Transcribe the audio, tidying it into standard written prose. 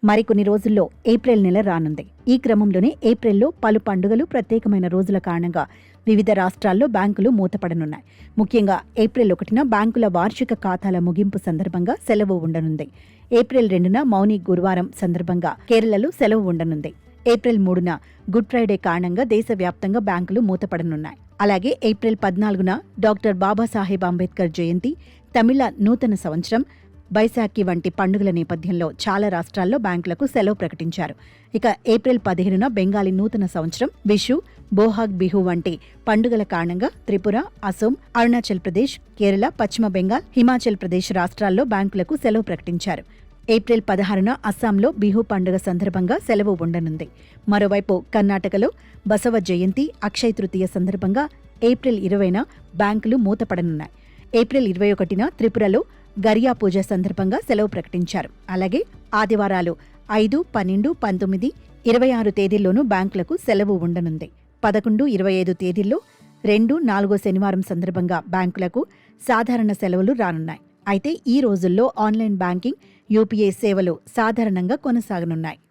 మరికొన్ని రోజుల్లో ఏప్రిల్ నెల రానుంది. ఈ క్రమంలోనే ఏప్రిల్లో పలు పండుగలు, ప్రత్యేకమైన రోజుల కారణంగా వివిధ రాష్ట్రాల్లో బ్యాంకులు మూతపడనున్నాయి. ముఖ్యంగా ఏప్రిల్ 1న బ్యాంకుల వార్షిక ఖాతాల ముగింపు సందర్భంగా సెలవు ఉండనుంది. ఏప్రిల్ 2న మౌని గురువారం సందర్భంగా కేరళలో సెలవు ఉండనుంది. ఏప్రిల్ 3న గుడ్ ఫ్రైడే కారణంగా దేశవ్యాప్తంగా బ్యాంకులు మూతపడనున్నాయి. అలాగే ఏప్రిల్ 14న డాక్టర్ బాబాసాహెబ్ అంబేద్కర్ జయంతి, తమిళ నూతన సంవత్సరం, బైశాఖి వంటి పండుగల నేపథ్యంలో చాలా రాష్ట్రాల్లో బ్యాంకులకు సెలవు ప్రకటించారు. ఇక ఏప్రిల్ 15న బెంగాలీ నూతన సంవత్సరం, విషు, బోహాగ్ బిహు వంటి పండుగల కారణంగా త్రిపుర, అసోం, అరుణాచల్ ప్రదేశ్, కేరళ, పశ్చిమ బెంగాల్, హిమాచల్ ప్రదేశ్ రాష్ట్రాల్లో బ్యాంకులకు సెలవు ప్రకటించారు. ఏప్రిల్ 16న అస్సాంలో బిహు పండుగ సందర్భంగా సెలవు ఉండనుంది. మరోవైపు కర్ణాటకలో బసవ జయంతి, అక్షయ తృతీయ సందర్భంగా ఏప్రిల్ 20న బ్యాంకులు మూతపడనున్నాయి. ఏప్రిల్ 21న త్రిపురలో గరియా పూజ సందర్భంగా సెలవు ప్రకటించారు. అలాగే ఆదివారాలు 5, 12, 19, 26 తేదీల్లోనూ బ్యాంకులకు సెలవు ఉండనుంది. 11, 25 తేదీల్లో 2, 4 శనివారం సందర్భంగా బ్యాంకులకు సాధారణ సెలవులు రానున్నాయి. అయితే ఈ రోజుల్లో ఆన్లైన్ బ్యాంకింగ్, యూపీఐ సేవలు సాధారణంగా కొనసాగనున్నాయి.